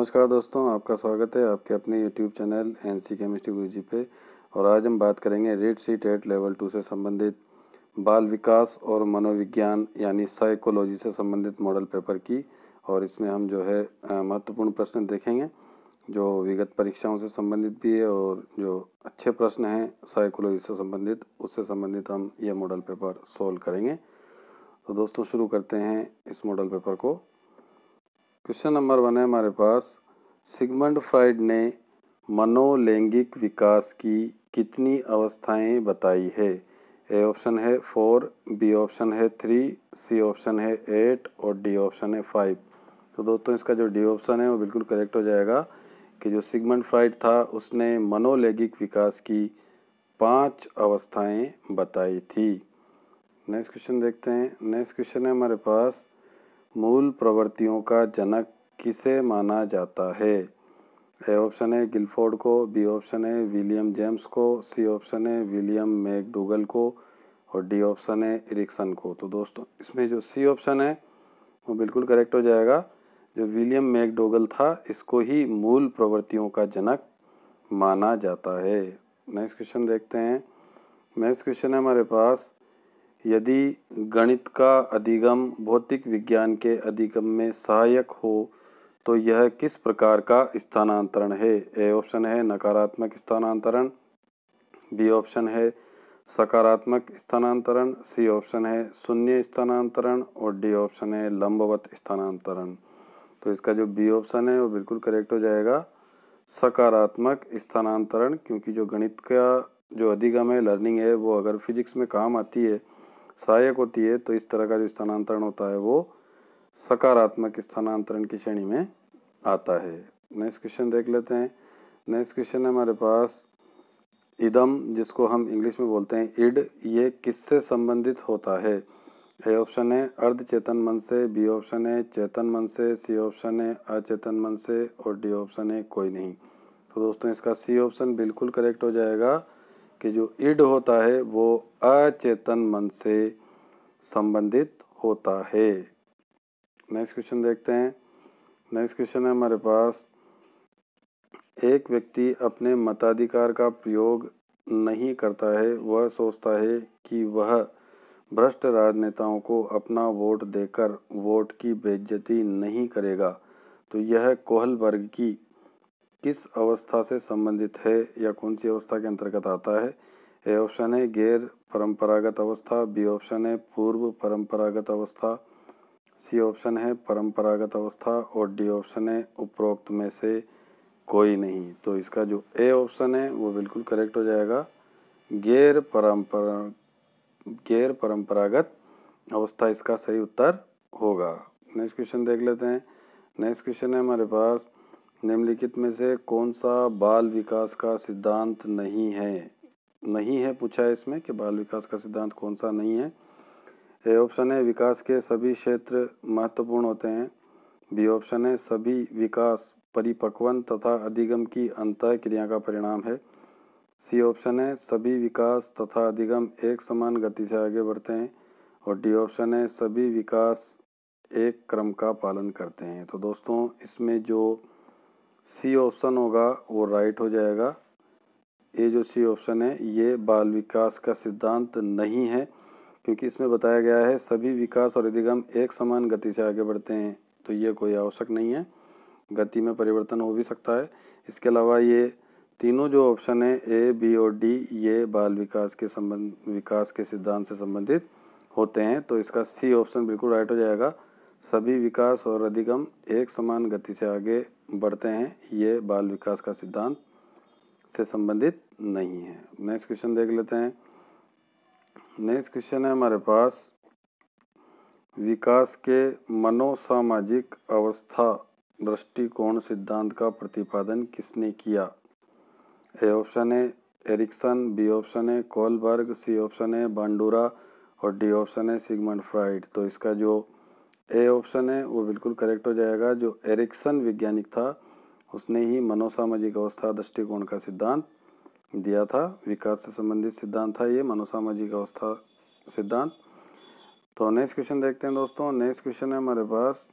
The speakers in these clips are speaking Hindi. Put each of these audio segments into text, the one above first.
नमस्कार दोस्तों, आपका स्वागत है आपके अपने यूट्यूब चैनल एनसी केमिस्ट्री गुरुजी पे। और आज हम बात करेंगे रीट सी टेट लेवल 2 से संबंधित बाल विकास और मनोविज्ञान यानी साइकोलॉजी से संबंधित मॉडल पेपर की। और इसमें हम जो है महत्वपूर्ण प्रश्न देखेंगे जो विगत परीक्षाओं से संबंधित भी है और जो अच्छे प्रश्न हैं साइकोलॉजी से संबंधित उससे संबंधित हम ये मॉडल पेपर सोल्व करेंगे। तो दोस्तों शुरू करते हैं इस मॉडल पेपर को। क्वेश्चन नंबर 1 है हमारे पास, सिगमंड फ्राइड ने मनोलैंगिक विकास की कितनी अवस्थाएं बताई है? ए ऑप्शन है 4, बी ऑप्शन है 3, सी ऑप्शन है 8 और डी ऑप्शन है 5। तो दोस्तों इसका जो डी ऑप्शन है वो बिल्कुल करेक्ट हो जाएगा कि जो सिगमंड फ्राइड था उसने मनोलैंगिक विकास की 5 अवस्थाएं बताई थी। नेक्स्ट क्वेश्चन देखते हैं। नेक्स्ट क्वेश्चन है हमारे पास, मूल प्रवृत्तियों का जनक किसे माना जाता है? ए ऑप्शन है गिलफोर्ड को, बी ऑप्शन है विलियम जेम्स को, सी ऑप्शन है विलियम मैकडूगल को और डी ऑप्शन है एरिक्सन को। तो दोस्तों इसमें जो सी ऑप्शन है वो बिल्कुल करेक्ट हो जाएगा। जो विलियम मैकडूगल था इसको ही मूल प्रवृत्तियों का जनक माना जाता है। नेक्स्ट क्वेश्चन देखते हैं। नेक्स्ट क्वेश्चन है हमारे पास, यदि गणित का अधिगम भौतिक विज्ञान के अधिगम में सहायक हो तो यह किस प्रकार का स्थानांतरण है? ए ऑप्शन है नकारात्मक स्थानांतरण, बी ऑप्शन है सकारात्मक स्थानांतरण, सी ऑप्शन है शून्य स्थानांतरण और डी ऑप्शन है लंबवत स्थानांतरण। तो इसका जो बी ऑप्शन है वो बिल्कुल करेक्ट हो जाएगा, सकारात्मक स्थानांतरण। क्योंकि जो गणित का जो अधिगम है, लर्निंग है, वो अगर फिजिक्स में काम आती है, सहायक होती है, तो इस तरह का जो स्थानांतरण होता है वो सकारात्मक स्थानांतरण की श्रेणी में आता है। नेक्स्ट क्वेश्चन देख लेते हैं। नेक्स्ट क्वेश्चन है हमारे पास, इदम जिसको हम इंग्लिश में बोलते हैं इड, ये किससे संबंधित होता है? ए ऑप्शन है अर्ध चेतन मन से, बी ऑप्शन है चेतन मन से, सी ऑप्शन है अचेतन मन से और डी ऑप्शन है कोई नहीं। तो दोस्तों इसका सी ऑप्शन बिल्कुल करेक्ट हो जाएगा कि जो इड होता है वो अचेतन मन से संबंधित होता है। नेक्स्ट क्वेश्चन देखते हैं। नेक्स्ट क्वेश्चन है हमारे पास, एक व्यक्ति अपने मताधिकार का प्रयोग नहीं करता है, वह सोचता है कि वह भ्रष्ट राजनेताओं को अपना वोट देकर वोट की बेइज्जती नहीं करेगा। तो यह कोहलबर्ग की किस अवस्था से संबंधित है या कौन सी अवस्था के अंतर्गत आता है? ए ऑप्शन है गैर परंपरागत अवस्था, बी ऑप्शन है पूर्व परंपरागत अवस्था, सी ऑप्शन है परंपरागत अवस्था और डी ऑप्शन है उपरोक्त में से कोई नहीं। तो इसका जो ए ऑप्शन है वो बिल्कुल करेक्ट हो जाएगा, गैर परंपरागत अवस्था इसका सही उत्तर होगा। नेक्स्ट क्वेश्चन देख लेते हैं। नेक्स्ट क्वेश्चन है हमारे पास, निम्नलिखित में से कौन सा बाल विकास का सिद्धांत नहीं है? नहीं है पूछा है इसमें कि बाल विकास का सिद्धांत कौन सा नहीं है। ए ऑप्शन है विकास के सभी क्षेत्र महत्वपूर्ण होते हैं, बी ऑप्शन है सभी विकास परिपक्वन तथा अधिगम की अंतः क्रिया का परिणाम है, सी ऑप्शन है सभी विकास तथा अधिगम एक समान गति से आगे बढ़ते हैं और डी ऑप्शन है सभी विकास एक क्रम का पालन करते हैं। तो दोस्तों इसमें जो सी ऑप्शन होगा वो राइट हो जाएगा। ये जो सी ऑप्शन है ये बाल विकास का सिद्धांत नहीं है, क्योंकि इसमें बताया गया है सभी विकास और अधिगम एक समान गति से आगे बढ़ते हैं। तो ये कोई आवश्यक नहीं है, गति में परिवर्तन हो भी सकता है। इसके अलावा ये तीनों जो ऑप्शन है ए, बी और डी, ये बाल विकास के सिद्धांत से संबंधित होते हैं। तो इसका सी ऑप्शन बिल्कुल राइट हो जाएगा, सभी विकास और अधिगम एक समान गति से आगे बढ़ते हैं, ये बाल विकास का सिद्धांत से संबंधित नहीं है। नेक्स्ट क्वेश्चन देख लेते हैं। नेक्स्ट क्वेश्चन है हमारे पास, विकास के मनोसामाजिक अवस्था दृष्टिकोण सिद्धांत का प्रतिपादन किसने किया? ए ऑप्शन है एरिक्सन, बी ऑप्शन है कोहलबर्ग, सी ऑप्शन है बांडुरा और डी ऑप्शन है सिगमंड फ्राइड। तो इसका जो ए ऑप्शन है वो बिल्कुल करेक्ट हो जाएगा। जो एरिक्सन वैज्ञानिक था उसने ही मनोसामाजिक अवस्था दृष्टिकोण का सिद्धांत दिया था। विकास से संबंधित सिद्धांत था ये मनोसामाजिक अवस्था सिद्धांत। तो नेक्स्ट क्वेश्चन देखते हैं दोस्तों। नेक्स्ट क्वेश्चन है हमारे पास,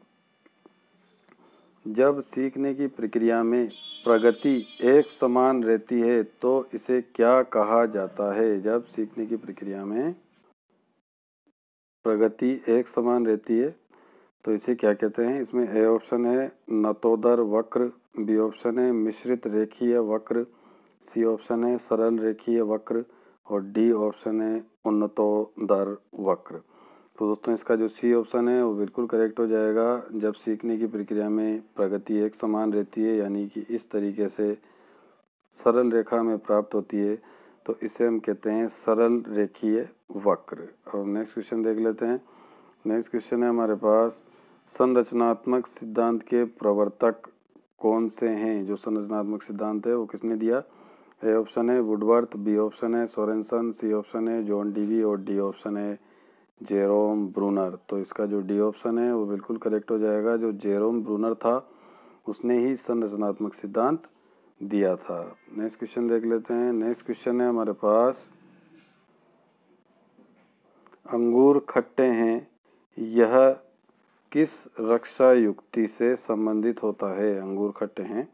जब सीखने की प्रक्रिया में प्रगति एक समान रहती है तो इसे क्या कहा जाता है? जब सीखने की प्रक्रिया में प्रगति एक समान रहती है तो इसे क्या कहते हैं? इसमें ए ऑप्शन है नतोदर वक्र, बी ऑप्शन है मिश्रित रेखीय वक्र, सी ऑप्शन है सरल रेखीय वक्र और डी ऑप्शन है उन्नतोदर वक्र। तो दोस्तों इसका जो सी ऑप्शन है वो बिल्कुल करेक्ट हो जाएगा। जब सीखने की प्रक्रिया में प्रगति एक समान रहती है यानी कि इस तरीके से सरल रेखा में प्राप्त होती है तो इसे हम कहते हैं सरल रेखीय वक्र। और नेक्स्ट क्वेश्चन देख लेते हैं। नेक्स्ट क्वेश्चन है हमारे पास, संरचनात्मक सिद्धांत के प्रवर्तक कौन से हैं? जो संरचनात्मक सिद्धांत है वो किसने दिया? ए ऑप्शन है वुडवर्थ, बी ऑप्शन है सोरेनसन, सी ऑप्शन है जॉन डीवी और डी ऑप्शन है जेरोम ब्रूनर। तो इसका जो डी ऑप्शन है वो बिल्कुल करेक्ट हो जाएगा। जो जेरोम ब्रूनर था उसने ही संरचनात्मक सिद्धांत दिया था। नेक्स्ट क्वेश्चन देख लेते हैं। नेक्स्ट क्वेश्चन है हमारे पास, अंगूर खट्टे हैं यह किस रक्षा युक्ति से संबंधित होता है? अंगूर खट्टे हैं।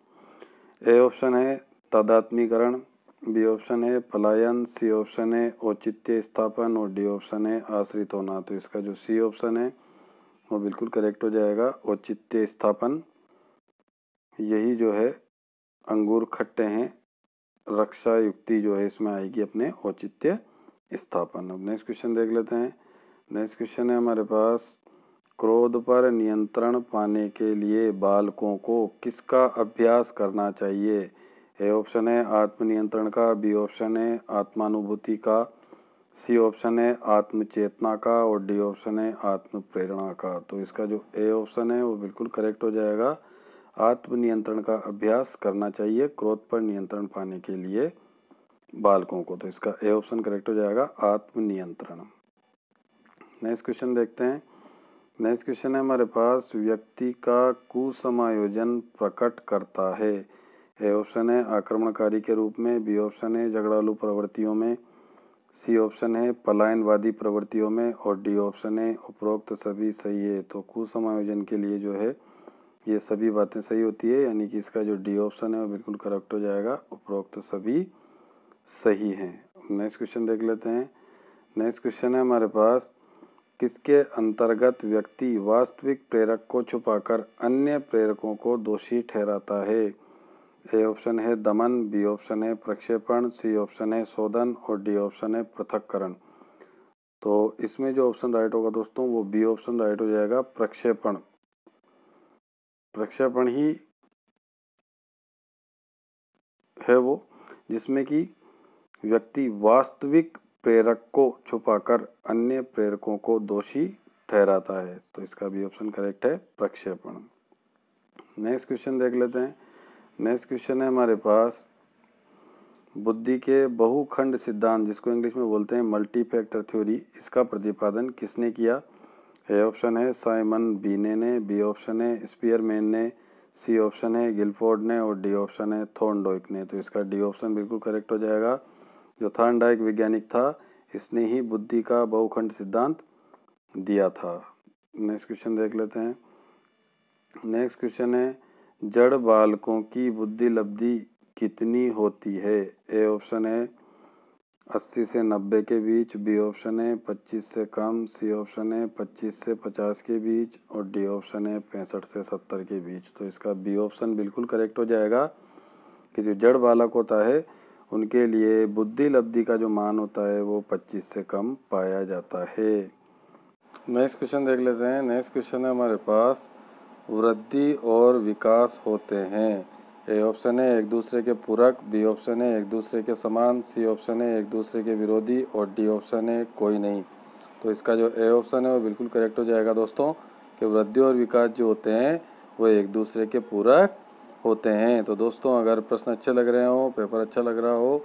ए ऑप्शन है तादात्मीकरण, बी ऑप्शन है पलायन, सी ऑप्शन है औचित्य स्थापन और डी ऑप्शन है आश्रित होना। तो इसका जो सी ऑप्शन है वो बिल्कुल करेक्ट हो जाएगा, औचित्य स्थापन। यही जो है अंगूर खट्टे हैं रक्षा युक्ति जो है इसमें आएगी अपने औचित्य स्थापन। अब नेक्स्ट क्वेश्चन देख लेते हैं। नेक्स्ट क्वेश्चन है हमारे पास, क्रोध पर नियंत्रण पाने के लिए बालकों को किसका अभ्यास करना चाहिए? ए ऑप्शन है आत्मनियंत्रण का, बी ऑप्शन है आत्मानुभूति का, सी ऑप्शन है आत्मचेतना का और डी ऑप्शन है आत्म प्रेरणा का। तो इसका जो ए ऑप्शन है वो बिल्कुल करेक्ट हो जाएगा। आत्मनियंत्रण का अभ्यास करना चाहिए क्रोध पर नियंत्रण पाने के लिए बालकों को। तो इसका ए ऑप्शन करेक्ट हो जाएगा, आत्मनियंत्रण। नेक्स्ट क्वेश्चन देखते हैं। नेक्स्ट क्वेश्चन है हमारे पास, व्यक्ति का कुसमायोजन प्रकट करता है। ए ऑप्शन है आक्रमणकारी के रूप में, बी ऑप्शन है झगड़ालू प्रवृत्तियों में, सी ऑप्शन है पलायनवादी प्रवृत्तियों में और डी ऑप्शन है उपरोक्त सभी सही है। तो कुसमायोजन के लिए जो है ये सभी बातें सही होती है यानी कि इसका जो डी ऑप्शन है वो बिल्कुल करेक्ट हो जाएगा, उपरोक्त सभी सही हैं। नेक्स्ट क्वेश्चन देख लेते हैं। नेक्स्ट क्वेश्चन है हमारे पास, किसके अंतर्गत व्यक्ति वास्तविक प्रेरक को छुपाकर अन्य प्रेरकों को दोषी ठहराता है? ए ऑप्शन है दमन, बी ऑप्शन है प्रक्षेपण, सी ऑप्शन है शोधन और डी ऑप्शन है पृथक्करण। तो इसमें जो ऑप्शन राइट होगा दोस्तों वो बी ऑप्शन राइट हो जाएगा, प्रक्षेपण। प्रक्षेपण ही है वो जिसमें कि व्यक्ति वास्तविक प्रेरक को छुपाकर अन्य प्रेरकों को दोषी ठहराता है। तो इसका भी ऑप्शन करेक्ट है, प्रक्षेपण। नेक्स्ट क्वेश्चन देख लेते हैं। नेक्स्ट क्वेश्चन है हमारे पास, बुद्धि के बहुखंड सिद्धांत जिसको इंग्लिश में बोलते हैं मल्टी फैक्टर थ्योरी, इसका प्रतिपादन किसने किया? ए ऑप्शन है साइमन बीने ने, बी ऑप्शन है स्पीयरमैन ने, सी ऑप्शन है गिलफोर्ड ने और डी ऑप्शन है थॉर्नडाइक ने। तो इसका डी ऑप्शन बिल्कुल करेक्ट हो जाएगा। जो थॉर्नडाइक वैज्ञानिक था इसने ही बुद्धि का बहुखंड सिद्धांत दिया था। नेक्स्ट क्वेश्चन देख लेते हैं। नेक्स्ट क्वेश्चन है, जड़ बालकों की बुद्धि लब्धि कितनी होती है? ए ऑप्शन है 80 से 90 के बीच, बी ऑप्शन है 25 से कम, सी ऑप्शन है 25 से 50 के बीच और डी ऑप्शन है 65 से 70 के बीच। तो इसका बी ऑप्शन बिल्कुल करेक्ट हो जाएगा कि जो जड़ बालक होता है उनके लिए बुद्धि लब्धि का जो मान होता है वो 25 से कम पाया जाता है। नेक्स्ट क्वेश्चन देख लेते हैं। नेक्स्ट क्वेश्चन है हमारे पास, वृद्धि और विकास होते हैं। ए ऑप्शन है एक दूसरे के पूरक, बी ऑप्शन है एक दूसरे के समान, सी ऑप्शन है एक दूसरे के विरोधी और डी ऑप्शन है कोई नहीं। तो इसका जो ए ऑप्शन है वो बिल्कुल करेक्ट हो जाएगा दोस्तों कि वृद्धि और विकास जो होते हैं वो एक दूसरे के पूरक होते हैं। तो दोस्तों अगर प्रश्न अच्छे लग रहे हो, पेपर अच्छा लग रहा हो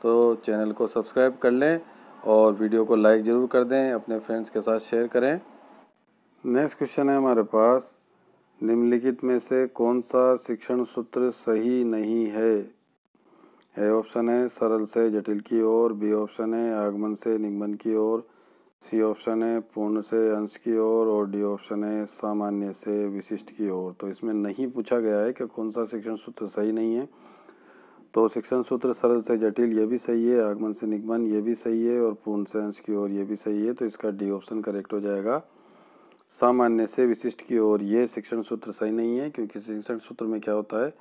तो चैनल को सब्सक्राइब कर लें और वीडियो को लाइक ज़रूर कर दें, अपने फ्रेंड्स के साथ शेयर करें। नेक्स्ट क्वेश्चन है हमारे पास, निम्नलिखित में से कौन सा शिक्षण सूत्र सही नहीं है? ए ऑप्शन है सरल से जटिल की ओर, बी ऑप्शन है आगमन से निगमन की ओर, सी ऑप्शन है पूर्ण से अंश की ओर और डी ऑप्शन है सामान्य से विशिष्ट की ओर। तो इसमें नहीं पूछा गया है कि कौन सा शिक्षण सूत्र सही नहीं है। तो शिक्षण सूत्र सरल से जटिल ये भी सही है, आगमन से निगमन ये भी सही है और पूर्ण से अंश की ओर ये भी सही है। तो इसका डी ऑप्शन करेक्ट हो जाएगा। सामान्य से विशिष्ट की ओर ये शिक्षण सूत्र सही नहीं है, क्योंकि शिक्षण सूत्र में क्या होता है,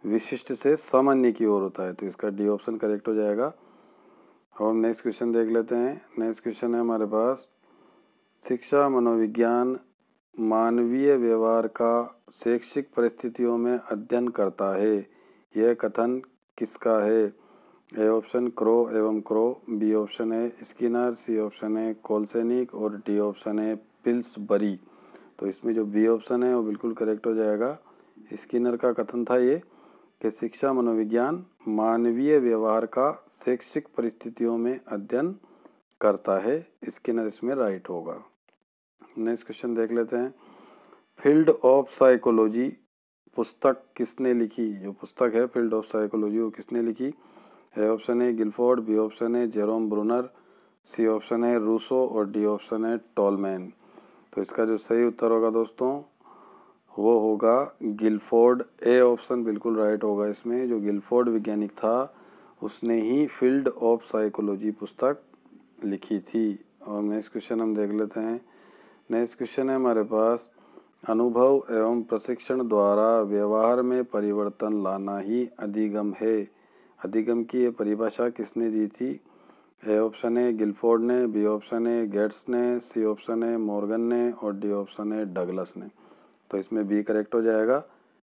विशिष्ट से सामान्य की ओर होता है। तो इसका डी ऑप्शन करेक्ट हो जाएगा। अब हम नेक्स्ट क्वेश्चन देख लेते हैं। नेक्स्ट क्वेश्चन है हमारे पास, शिक्षा मनोविज्ञान मानवीय व्यवहार का शैक्षिक परिस्थितियों में अध्ययन करता है। यह कथन किसका है? ए ऑप्शन क्रो एवं क्रो, बी ऑप्शन है स्किनर, सी ऑप्शन है कोलसेनिक और डी ऑप्शन है पिल्सबरी। तो इसमें जो बी ऑप्शन है वो बिल्कुल करेक्ट हो जाएगा। स्किनर का कथन था ये कि शिक्षा मनोविज्ञान मानवीय व्यवहार का शैक्षिक परिस्थितियों में अध्ययन करता है। स्किनर इसमें राइट होगा। नेक्स्ट क्वेश्चन देख लेते हैं। फील्ड ऑफ साइकोलॉजी पुस्तक किसने लिखी? जो पुस्तक है फील्ड ऑफ साइकोलॉजी वो किसने लिखी? ए ऑप्शन है गिलफोर्ड, बी ऑप्शन है जेरोम ब्रूनर, सी ऑप्शन है रूसो और डी ऑप्शन है टॉलमैन। तो इसका जो सही उत्तर होगा दोस्तों वो होगा गिलफोर्ड। ए ऑप्शन बिल्कुल राइट होगा। इसमें जो गिलफोर्ड वैज्ञानिक था उसने ही फील्ड ऑफ साइकोलॉजी पुस्तक लिखी थी। और नेक्स्ट क्वेश्चन हम देख लेते हैं। नेक्स्ट क्वेश्चन है हमारे पास, अनुभव एवं प्रशिक्षण द्वारा व्यवहार में परिवर्तन लाना ही अधिगम है। अधिगम की ये परिभाषा किसने दी थी? ए ऑप्शन है गिलफोर्ड ने, बी ऑप्शन है गेट्स ने, सी ऑप्शन है मॉर्गन ने और डी ऑप्शन है डगलस ने। तो इसमें बी करेक्ट हो जाएगा।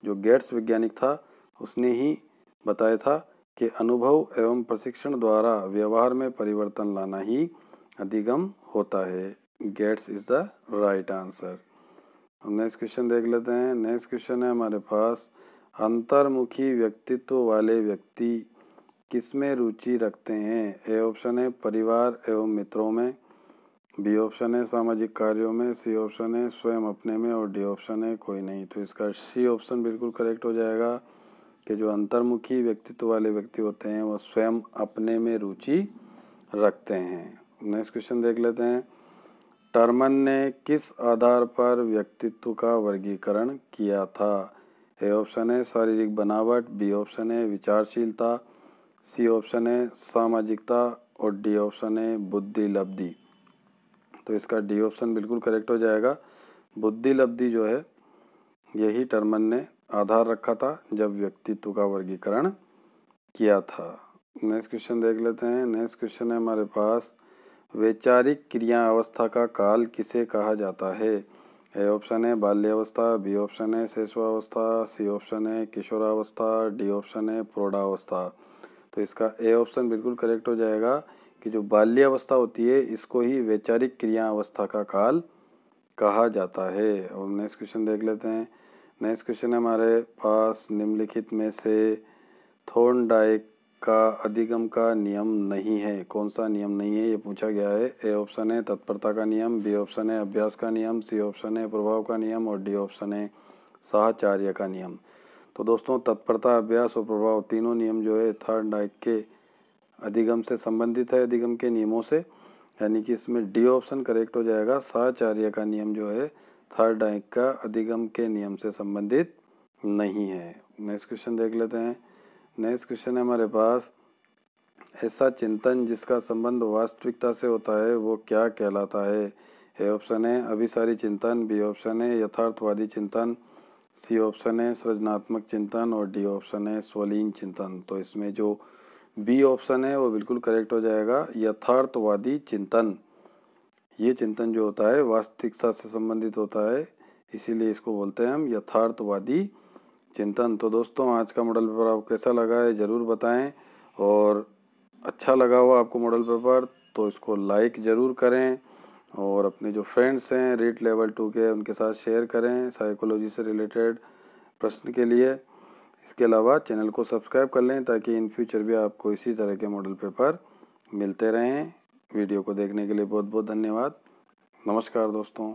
जो गेट्स वैज्ञानिक था उसने ही बताया था कि अनुभव एवं प्रशिक्षण द्वारा व्यवहार में परिवर्तन लाना ही अधिगम होता है। Gets is the right answer. हम नेक्स्ट क्वेश्चन देख लेते हैं। नेक्स्ट क्वेश्चन है हमारे पास, अंतर्मुखी व्यक्तित्व वाले व्यक्ति किसमें रुचि रखते हैं? ए ऑप्शन है परिवार एवं मित्रों में, बी ऑप्शन है सामाजिक कार्यों में, सी ऑप्शन है स्वयं अपने में और डी ऑप्शन है कोई नहीं। तो इसका सी ऑप्शन बिल्कुल करेक्ट हो जाएगा कि जो अंतर्मुखी व्यक्तित्व वाले व्यक्ति होते हैं वो स्वयं अपने में रुचि रखते हैं। नेक्स्ट क्वेश्चन देख लेते हैं। टर्मन ने किस आधार पर व्यक्तित्व का वर्गीकरण किया था? ए ऑप्शन है शारीरिक बनावट, बी ऑप्शन है विचारशीलता, सी ऑप्शन है सामाजिकता और डी ऑप्शन है बुद्धि लब्धि। तो इसका डी ऑप्शन बिल्कुल करेक्ट हो जाएगा। बुद्धि लब्धि जो है यही टर्मन ने आधार रखा था जब व्यक्तित्व का वर्गीकरण किया था। नेक्स्ट क्वेश्चन देख लेते हैं। नेक्स्ट क्वेश्चन है हमारे पास, वैचारिक क्रिया अवस्था का काल किसे कहा जाता है? ए ऑप्शन है बाल्यावस्था, बी ऑप्शन है शैशवावस्था, सी ऑप्शन है किशोरावस्था, डी ऑप्शन है प्रौढ़ावस्था। तो इसका ए ऑप्शन बिल्कुल करेक्ट हो जाएगा कि जो बाल्यावस्था होती है इसको ही वैचारिक क्रिया अवस्था का काल कहा जाता है। और नेक्स्ट क्वेश्चन देख लेते हैं। नेक्स्ट क्वेश्चन है हमारे पास, निम्नलिखित में से थॉर्नडाइक का अधिगम का नियम नहीं है। कौन सा नियम नहीं है ये पूछा गया है। ए ऑप्शन है तत्परता का नियम, बी ऑप्शन है अभ्यास का नियम, सी ऑप्शन है प्रभाव का नियम और डी ऑप्शन है साहचर्य का नियम। तो दोस्तों तत्परता, अभ्यास और प्रभाव तीनों नियम जो है थॉर्नडाइक के अधिगम से संबंधित है, अधिगम के नियमों से, यानी कि इसमें डी ऑप्शन करेक्ट हो जाएगा। साहचर्य का नियम जो है थॉर्नडाइक का अधिगम के नियम से संबंधित नहीं है। नेक्स्ट क्वेश्चन देख लेते हैं। नेक्स्ट क्वेश्चन है हमारे पास, ऐसा चिंतन जिसका संबंध वास्तविकता से होता है वो क्या कहलाता है? ए ऑप्शन है अभिसारी चिंतन, बी ऑप्शन है यथार्थवादी चिंतन, सी ऑप्शन है सृजनात्मक चिंतन और डी ऑप्शन है स्वलीन चिंतन। तो इसमें जो बी ऑप्शन है वो बिल्कुल करेक्ट हो जाएगा, यथार्थवादी चिंतन। ये चिंतन जो होता है वास्तविकता से संबंधित होता है, इसीलिए इसको बोलते हैं हम यथार्थवादी चिंतन। तो दोस्तों आज का मॉडल पेपर आपको कैसा लगा है ज़रूर बताएं, और अच्छा लगा हो आपको मॉडल पेपर तो इसको लाइक ज़रूर करें और अपने जो फ्रेंड्स हैं रीट लेवल 2 के उनके साथ शेयर करें साइकोलॉजी से रिलेटेड प्रश्न के लिए। इसके अलावा चैनल को सब्सक्राइब कर लें ताकि इन फ्यूचर भी आपको इसी तरह के मॉडल पेपर मिलते रहें। वीडियो को देखने के लिए बहुत बहुत धन्यवाद। नमस्कार दोस्तों।